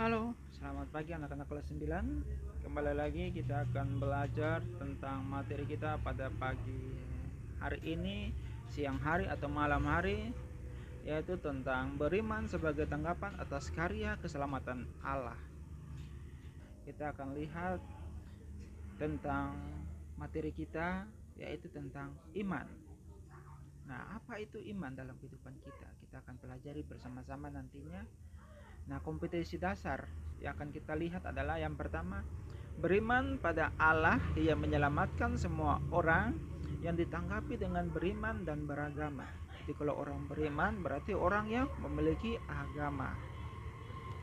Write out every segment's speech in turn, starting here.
Halo, selamat pagi anak-anak kelas 9. Kembali lagi kita akan belajar tentang materi kita pada pagi hari ini, siang hari atau malam hari, yaitu tentang beriman sebagai tanggapan atas karya keselamatan Allah. Kita akan lihat tentang materi kita, yaitu tentang iman. Nah, apa itu iman dalam kehidupan kita? Kita akan pelajari bersama-sama nantinya. Nah, kompetensi dasar yang akan kita lihat adalah yang pertama, beriman pada Allah yang menyelamatkan semua orang yang ditanggapi dengan beriman dan beragama. Jadi kalau orang beriman berarti orang yang memiliki agama.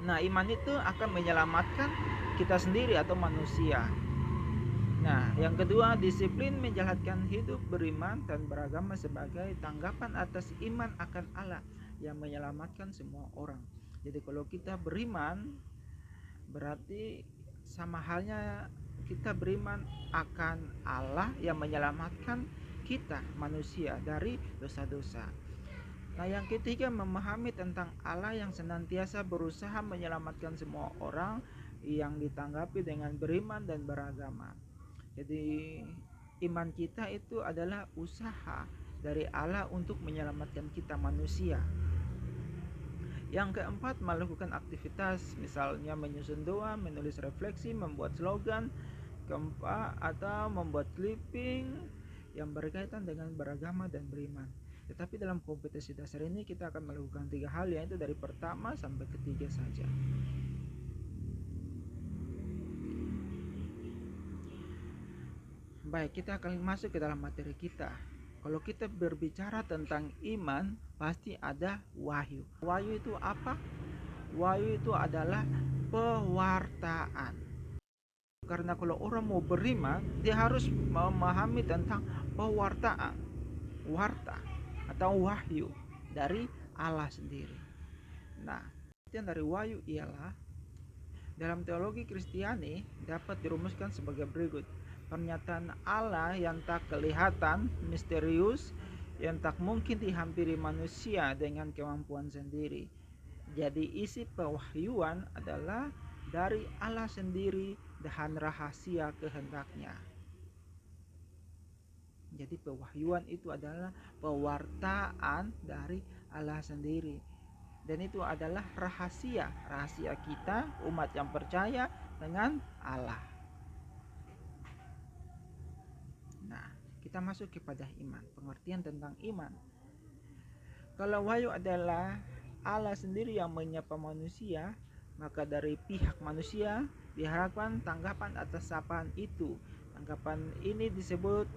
Nah, iman itu akan menyelamatkan kita sendiri atau manusia. Nah, yang kedua, disiplin menjalankan hidup beriman dan beragama sebagai tanggapan atas iman akan Allah yang menyelamatkan semua orang. Jadi kalau kita beriman, berarti sama halnya kita beriman akan Allah yang menyelamatkan kita manusia dari dosa-dosa. Nah, yang ketiga, memahami tentang Allah yang senantiasa berusaha menyelamatkan semua orang yang ditanggapi dengan beriman dan beragama. Jadi iman kita itu adalah usaha dari Allah untuk menyelamatkan kita manusia. Yang keempat, melakukan aktivitas misalnya menyusun doa, menulis refleksi, membuat slogan, keempat atau membuat clipping yang berkaitan dengan beragama dan beriman. Tetapi dalam kompetensi dasar ini kita akan melakukan 3 hal, yaitu dari pertama sampai ketiga saja. Baik, kita akan masuk ke dalam materi kita. Kalau kita berbicara tentang iman, pasti ada wahyu. Wahyu itu apa? Wahyu itu adalah pewartaan. Karena kalau orang mau beriman, dia harus memahami tentang pewartaan, warta atau wahyu dari Allah sendiri. Nah, artian dari wahyu ialah dalam teologi Kristiani dapat dirumuskan sebagai berikut. Pernyataan Allah yang tak kelihatan, misterius, yang tak mungkin dihampiri manusia dengan kemampuan sendiri. Jadi isi pewahyuan adalah dari Allah sendiri dan rahasia kehendaknya. Jadi pewahyuan itu adalah pewartaan dari Allah sendiri. Dan itu adalah rahasia kita umat yang percaya dengan Allah. Nah, kita masuk kepada iman, pengertian tentang iman. Kalau wahyu adalah Allah sendiri yang menyapa manusia, maka dari pihak manusia diharapkan tanggapan atas sapaan itu. Tanggapan ini disebut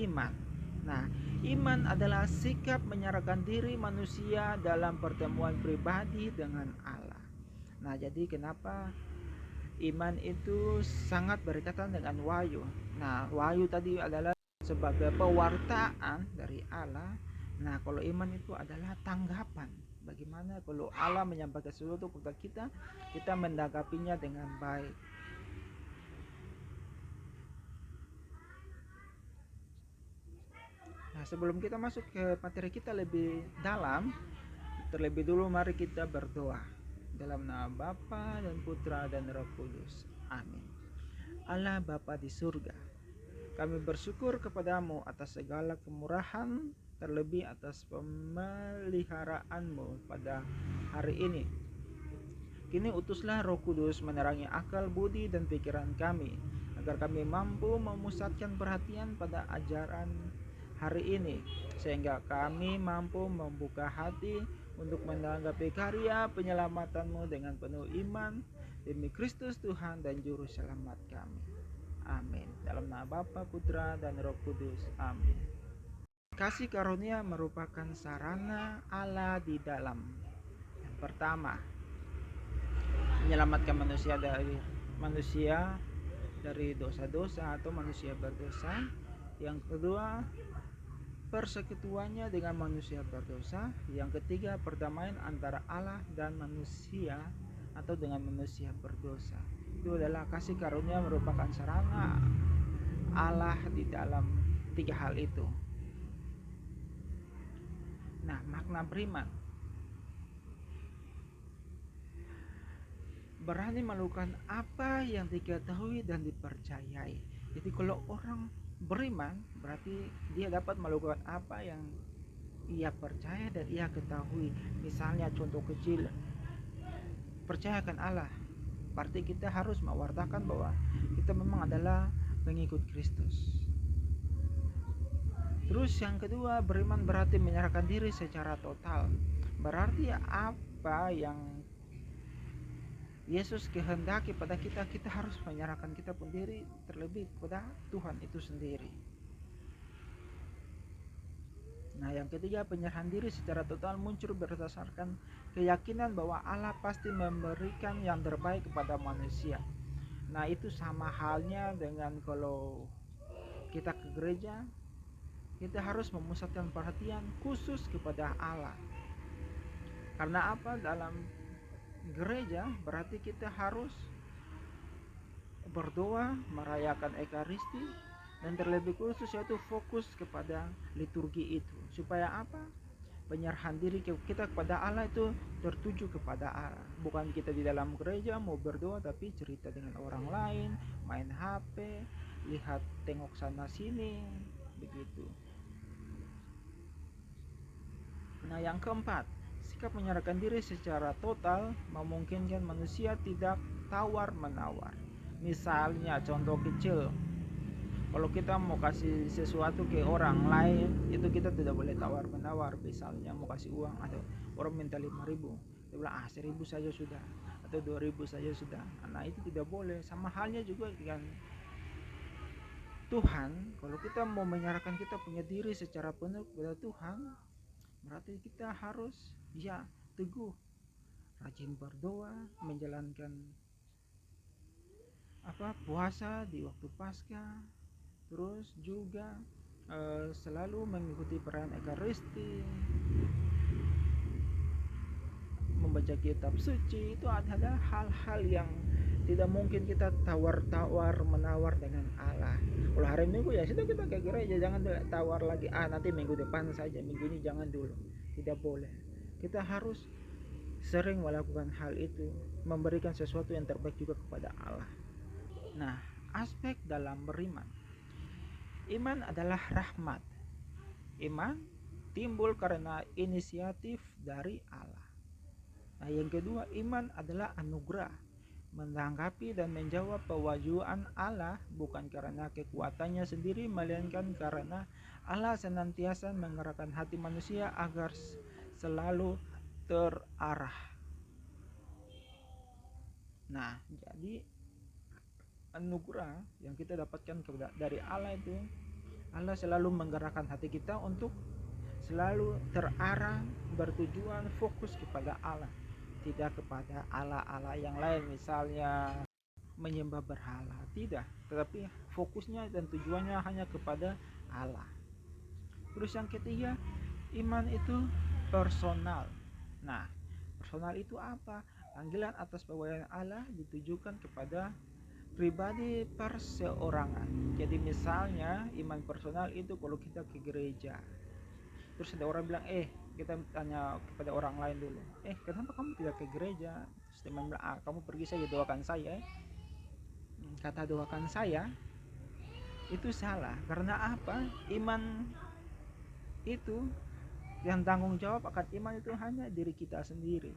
iman. Nah, iman adalah sikap menyerahkan diri manusia dalam pertemuan pribadi dengan Allah. Nah, jadi kenapa iman itu sangat berkaitan dengan wahyu. Nah, wahyu tadi adalah sebagai pewartaan dari Allah. Nah, kalau iman itu adalah tanggapan. Bagaimana kalau Allah menyampaikan sesuatu kepada kita, kita menanggapinya dengan baik. Nah, sebelum kita masuk ke materi kita lebih dalam, terlebih dulu mari kita berdoa. Dalam nama Bapa dan Putra dan Roh Kudus. Amin. Allah Bapa di surga, kami bersyukur kepadamu atas segala kemurahan, terlebih atas pemeliharaanmu pada hari ini. Kini utuslah Roh Kudus menerangi akal, budi, dan pikiran kami, agar kami mampu memusatkan perhatian pada ajaran hari ini, sehingga kami mampu membuka hati untuk menanggapi karya penyelamatanmu dengan penuh iman, demi Kristus Tuhan dan Juru Selamat kami. Amin. Dalam nama Bapa, Putra, dan Roh Kudus. Amin. Kasih karunia merupakan sarana Allah di dalam. Yang pertama, menyelamatkan manusia dari dosa-dosa atau manusia berdosa. Yang kedua, persekutuannya dengan manusia berdosa. Yang ketiga, perdamaian antara Allah dan manusia atau dengan manusia berdosa. Itu adalah kasih karunia merupakan sarana Allah di dalam 3 hal itu. Nah, makna beriman. berani melakukan apa yang diketahui dan dipercayai. Jadi kalau orang beriman berarti dia dapat melakukan apa yang ia percaya dan ia ketahui. Misalnya contoh kecil, percayakan Allah, berarti kita harus mewartakan bahwa kita memang adalah pengikut Kristus. Terus yang kedua, beriman berarti menyerahkan diri secara total. Berarti apa yang Yesus kehendaki pada kita, kita harus menyerahkan kita pun diri terlebih kepada Tuhan itu sendiri. Nah, yang ketiga, penyerahan diri secara total muncul berdasarkan keyakinan bahwa Allah pasti memberikan yang terbaik kepada manusia. Nah, itu sama halnya dengan kalau kita ke gereja, kita harus memusatkan perhatian khusus kepada Allah. Karena apa? Dalam gereja berarti kita harus berdoa, merayakan Ekaristi, dan terlebih khusus yaitu fokus kepada liturgi itu. Supaya apa? Penyerahan diri kita kepada Allah itu tertuju kepada Allah. Bukan kita di dalam gereja mau berdoa tapi cerita dengan orang lain, main HP, lihat tengok sana sini, begitu. Nah, yang keempat, sikap menyerahkan diri secara total memungkinkan manusia tidak tawar-menawar. Misalnya contoh kecil, kalau kita mau kasih sesuatu ke orang lain, itu kita tidak boleh tawar-menawar. Misalnya mau kasih uang atau orang minta 5.000, dia bilang 1.000 saja sudah, atau 2.000 saja sudah. Nah, itu tidak boleh. Sama halnya juga dengan Tuhan, kalau kita mau menyerahkan kita punya diri secara penuh kepada Tuhan, berarti kita harus teguh, rajin berdoa, menjalankan puasa di waktu Paskah, terus juga selalu mengikuti perayaan Ekaristi, membaca kitab suci. Itu adalah hal-hal yang tidak mungkin kita tawar menawar dengan Allah. Kalau hari Minggu ya sudah kita ke gereja, jangan tawar lagi, nanti minggu depan saja, minggu ini jangan dulu. Tidak boleh. Kita harus sering melakukan hal itu, memberikan sesuatu yang terbaik juga kepada Allah. Nah, aspek dalam beriman. Iman adalah rahmat. Iman timbul karena inisiatif dari Allah. Nah, yang kedua, iman adalah anugerah, menanggapi dan menjawab pewahyuan Allah bukan karena kekuatannya sendiri, melainkan karena Allah senantiasa menggerakkan hati manusia agar selalu terarah. Nah, jadi anugerah yang kita dapatkan dari Allah itu, Allah selalu menggerakkan hati kita untuk selalu terarah, bertujuan, fokus kepada Allah, tidak kepada Allah-Allah yang lain, misalnya menyembah berhala, tidak, tetapi fokusnya dan tujuannya hanya kepada Allah. Terus yang ketiga, iman itu personal. Nah, personal itu apa? Panggilan atas pewahyuan Allah ditujukan kepada pribadi perseorangan. Jadi misalnya iman personal itu kalau kita ke gereja, terus ada orang bilang, kita tanya kepada orang lain dulu, kenapa kamu tidak ke gereja? Terus teman bilang, kamu pergi saja, doakan saya. Kata doakan saya itu salah. Karena apa? Iman itu, yang tanggung jawab akan iman itu hanya diri kita sendiri.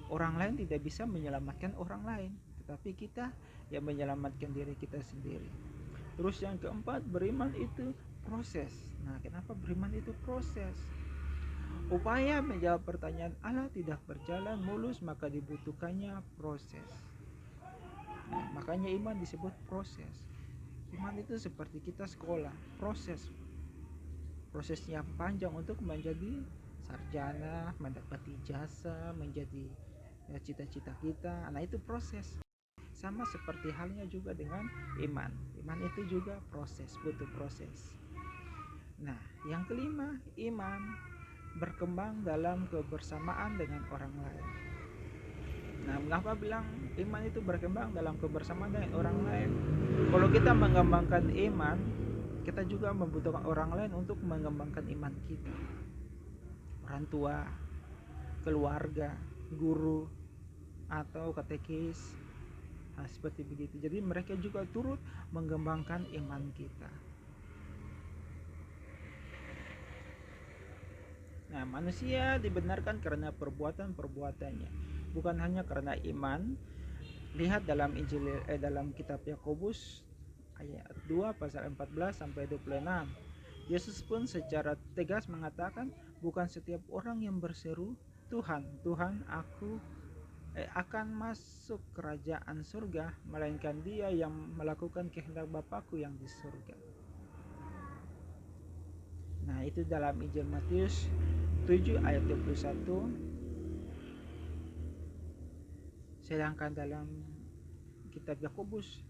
Orang lain tidak bisa menyelamatkan orang lain, tetapi kita yang menyelamatkan diri kita sendiri. Terus yang keempat, beriman itu proses. Nah, kenapa beriman itu proses? Upaya menjawab pertanyaan Allah tidak berjalan mulus, maka dibutuhkannya proses. Nah, makanya iman disebut proses. Iman itu seperti kita sekolah, prosesnya panjang untuk menjadi sarjana, mendapati ijazah, menjadi cita-cita kita. Nah, itu proses. Sama seperti halnya juga dengan iman. Iman itu juga proses, butuh proses. Nah, yang kelima, iman berkembang dalam kebersamaan dengan orang lain. Nah, mengapa bilang iman itu berkembang dalam kebersamaan dengan orang lain? Kalau kita mengembangkan iman, kita juga membutuhkan orang lain untuk mengembangkan iman kita. Orang tua, keluarga, guru, atau katekis, Nah, seperti begitu. Jadi mereka juga turut mengembangkan iman kita. Nah, manusia dibenarkan karena perbuatan-perbuatannya, bukan hanya karena iman. Lihat dalam dalam kitab Yakobus ayat 2 pasal 14 sampai 26. Yesus pun secara tegas mengatakan, bukan setiap orang yang berseru, Tuhan, Tuhan, aku akan masuk kerajaan surga, melainkan dia yang melakukan kehendak Bapakku yang di surga. Nah, itu dalam Injil Matius 7 ayat 21. Sedangkan dalam kitab Yakobus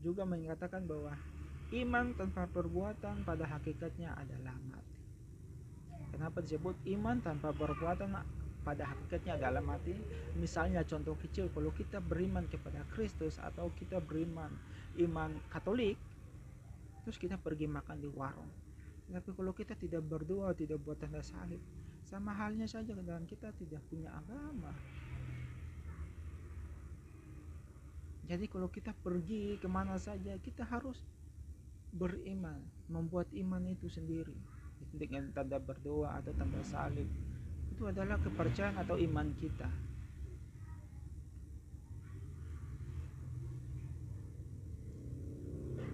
juga mengatakan bahwa iman tanpa perbuatan pada hakikatnya adalah mati. Kenapa disebut iman tanpa perbuatan pada hakikatnya adalah mati? Misalnya contoh kecil, kalau kita beriman kepada Kristus atau kita beriman iman Katolik, terus kita pergi makan di warung, tapi kalau kita tidak berdoa, tidak buat tanda salib, sama halnya saja dengan kita tidak punya agama. Jadi kalau kita pergi kemana saja, kita harus beriman, membuat iman itu sendiri dengan tanda berdoa atau tanda salib. Itu adalah kepercayaan atau iman kita.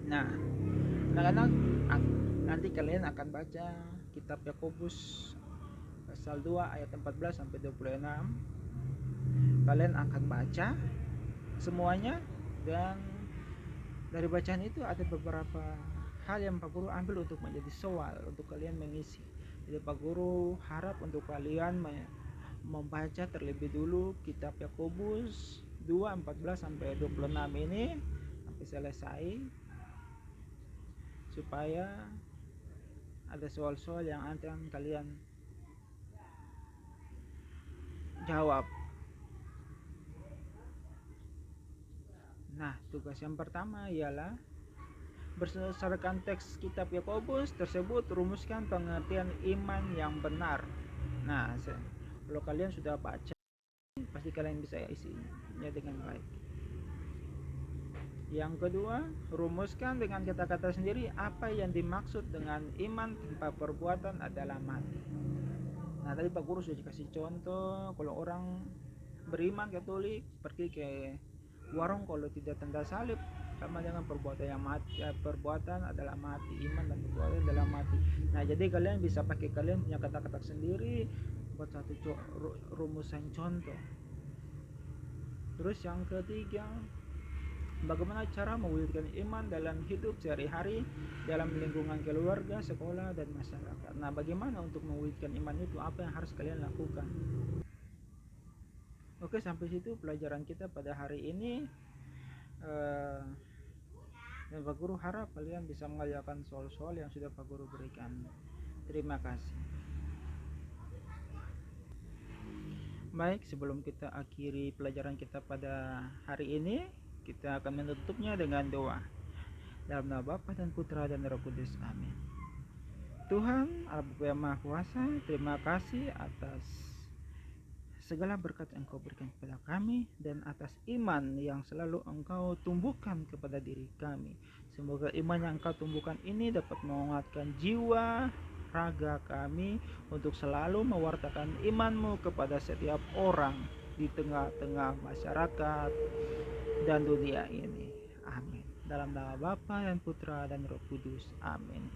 Nah, anak-anak, nanti kalian akan baca kitab Yakobus pasal 2 ayat 14 sampai 26. Kalian akan baca semuanya, dan dari bacaan itu ada beberapa hal yang Pak Guru ambil untuk menjadi soal untuk kalian mengisi. Jadi Pak Guru harap untuk kalian membaca terlebih dulu kitab Yakobus 2 14 sampai 26 ini sampai selesai, supaya ada soal-soal yang akan kalian jawab. Nah, tugas yang pertama ialah berdasarkan teks kitab Yakobus tersebut, rumuskan pengertian iman yang benar. Nah, kalau kalian sudah baca, pasti kalian bisa isinya dengan baik. Yang kedua, rumuskan dengan kata-kata sendiri apa yang dimaksud dengan iman tanpa perbuatan adalah mati. Nah, tadi Pak Guru sudah kasih contoh, kalau orang beriman Katolik pergi ke warung, kalau tidak tanda salib, sama dengan perbuatan yang mati. Perbuatan adalah mati, iman dan perbuatan adalah mati. Nah, jadi kalian bisa pakai kalian punya kata-kata sendiri buat satu rumusan contoh. Terus yang ketiga, bagaimana cara mewujudkan iman dalam hidup sehari-hari, dalam lingkungan keluarga, sekolah, dan masyarakat. Nah, bagaimana untuk mewujudkan iman itu, apa yang harus kalian lakukan? Oke, sampai situ pelajaran kita pada hari ini. Dan Pak Guru harap kalian bisa mengerjakan soal-soal yang sudah Pak Guru berikan. Terima kasih. Baik, sebelum kita akhiri pelajaran kita pada hari ini, kita akan menutupnya dengan doa. Dalam nama Bapa dan Putra dan Roh Kudus. Amin. Tuhan Allah Bapa yang Maha Kuasa, terima kasih atas segala berkat yang Engkau berikan kepada kami, dan atas iman yang selalu Engkau tumbuhkan kepada diri kami. Semoga iman yang Engkau tumbuhkan ini dapat menguatkan jiwa raga kami untuk selalu mewartakan iman-Mu kepada setiap orang di tengah-tengah masyarakat dan dunia ini. Amin. Dalam nama Bapa dan Putra dan Roh Kudus. Amin.